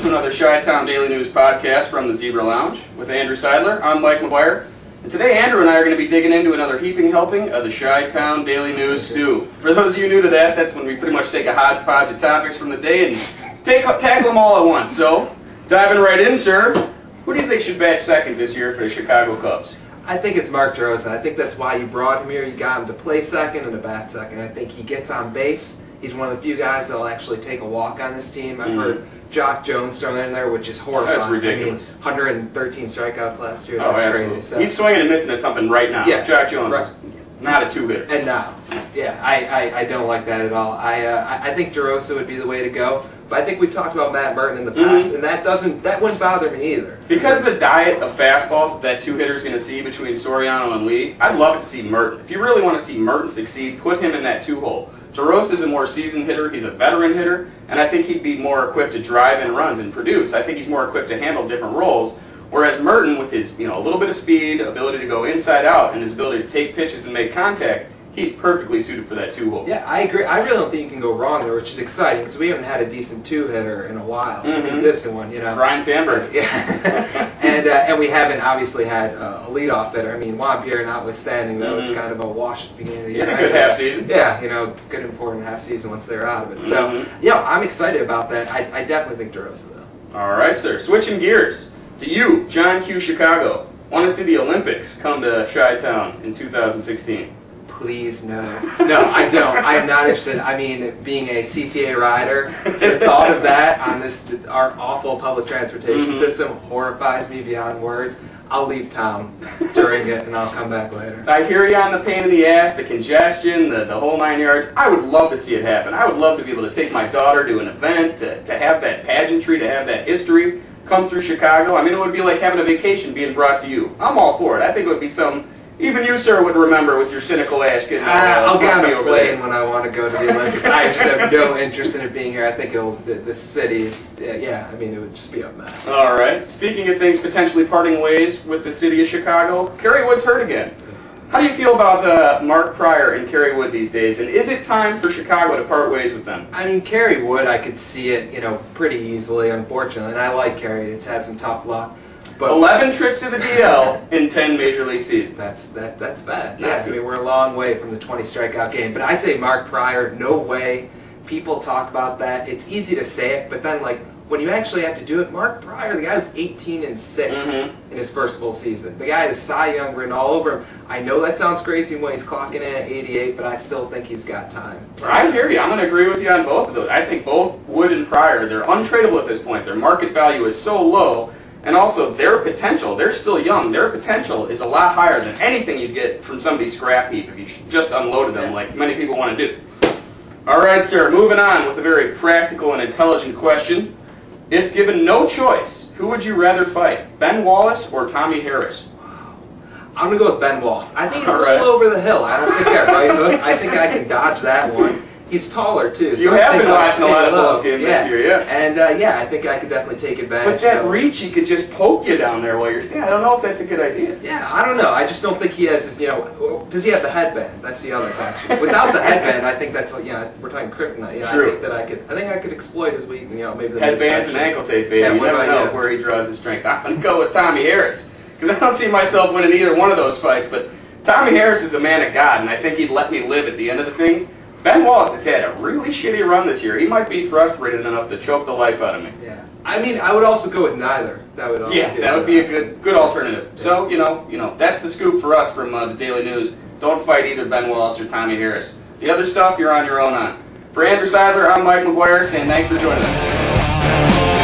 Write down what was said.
to another Chi-Town Daily News podcast from the Zebra Lounge with Andrew Seidler. I'm Mike McGuire, and today Andrew and I are going to be digging into another heaping helping of the Chi-Town Daily News stew. For those of you new to that, that's when we pretty much take a hodgepodge of topics from the day and tackle them all at once. So, diving right in, sir, who do you think should bat second this year for the Chicago Cubs? I think it's Mark DeRosa. I think that's why you brought him here. You got him to play second and to bat second. I think he gets on base. He's one of the few guys that will actually take a walk on this team. I've heard Jock Jones thrown in there, which is horrifying. That's ridiculous. I mean, 113 strikeouts last year. Oh, that's absolutely crazy. So, he's swinging and missing at something right now. Yeah, Jock Jones right. is not a two-hitter. And now, yeah, I don't like that at all. I think DeRosa would be the way to go. But I think we've talked about Matt Burton in the past, and that wouldn't bother me either. Because of the diet of fastballs that two hitters going to see between Soriano and Lee, I'd love to see Merton. If you really want to see Merton succeed, put him in that two-hole. DeRosa is a more seasoned hitter, he's a veteran hitter, and I think he'd be more equipped to drive in runs and produce. I think he's more equipped to handle different roles, whereas Merton, with his a little bit of speed, ability to go inside out, and his ability to take pitches and make contact, he's perfectly suited for that two-hole. Yeah, I agree. I really don't think you can go wrong there, which is exciting because we haven't had a decent two-hitter in a while, a consistent one, Brian Sandberg. Yeah, and we haven't obviously had a leadoff hitter. I mean, Juan Pierre notwithstanding, that was kind of a wash at the beginning of the year. Yeah, a good half season. Yeah, good important half season once they're out of it. So, I'm excited about that. I definitely think DeRosa, though. All right, sir. Switching gears to you, John Q. Chicago. Want to see the Olympics come to Chi-Town in 2016? Please, no. No, I don't. I am not interested. I mean, being a CTA rider, the thought of that on our awful public transportation system horrifies me beyond words. I'll leave town during it, and I'll come back later. I hear you on the pain in the ass, the congestion, the whole 9 yards. I would love to see it happen. I would love to be able to take my daughter to an event, to have that pageantry, to have that history come through Chicago. I mean, it would be like having a vacation being brought to you. I'm all for it. I think it would be something even you, sir, would remember with your cynical ass getting I'll get on a plane when I want to go to the Olympics. I just have no interest in it being here. I think the city is, I mean, it would just be a mess. All right. Speaking of things potentially parting ways with the city of Chicago, Kerry Wood's hurt again. How do you feel about Mark Pryor and Kerry Wood these days, and is it time for Chicago to part ways with them? I mean, Kerry Wood, I could see it, pretty easily, unfortunately, and I like Kerry. It's had some tough luck. But 11 trips to the DL in 10 Major League seasons. That's bad. Yeah, I mean, we're a long way from the 20 strikeout game. But I say Mark Pryor, no way. People talk about that. It's easy to say it, but then when you actually have to do it, Mark Pryor, the guy was 18-6 in his first full season. The guy is Cy Young written all over him. I know that sounds crazy when he's clocking in at 88, but I still think he's got time. I hear you. I'm going to agree with you on both of those. I think both Wood and Pryor, they're untradeable at this point. Their market value is so low. And also, their potential, they're still young, their potential is a lot higher than anything you'd get from somebody's scrap heap if you just unloaded them like many people want to do. All right, sir, moving on with a very practical and intelligent question. If given no choice, who would you rather fight, Ben Wallace or Tommy Harris? I'm going to go with Ben Wallace. I think he's a little over the hill. I don't think that right hook. I think I can dodge that one. He's taller, too. So you have been watching a lot of Bulls games this year, yeah. And, I think I could definitely take advantage. But that reach, he could just poke you down there while you're standing. I don't know if that's a good idea. Yeah, I don't know. I just don't think he has his, does he have the headband? That's the other question. Without the headband, I think that's, we're talking kryptonite. True. I think I could exploit his weakness, maybe the headbands and ankle tape, baby. Yeah, you never know where he draws his strength. I'm going to go with Tommy Harris, because I don't see myself winning either one of those fights. But Tommy Harris is a man of God, and I think he'd let me live at the end of the thing. Ben Wallace has had a really shitty run this year. He might be frustrated enough to choke the life out of me. Yeah. I mean, I would also go with neither. That would also that would be a good alternative. Yeah. So, that's the scoop for us from the Daily News. Don't fight either Ben Wallace or Tommy Harris. The other stuff, you're on your own on. For Andrew Seidler, I'm Mike McGuire, saying thanks for joining us.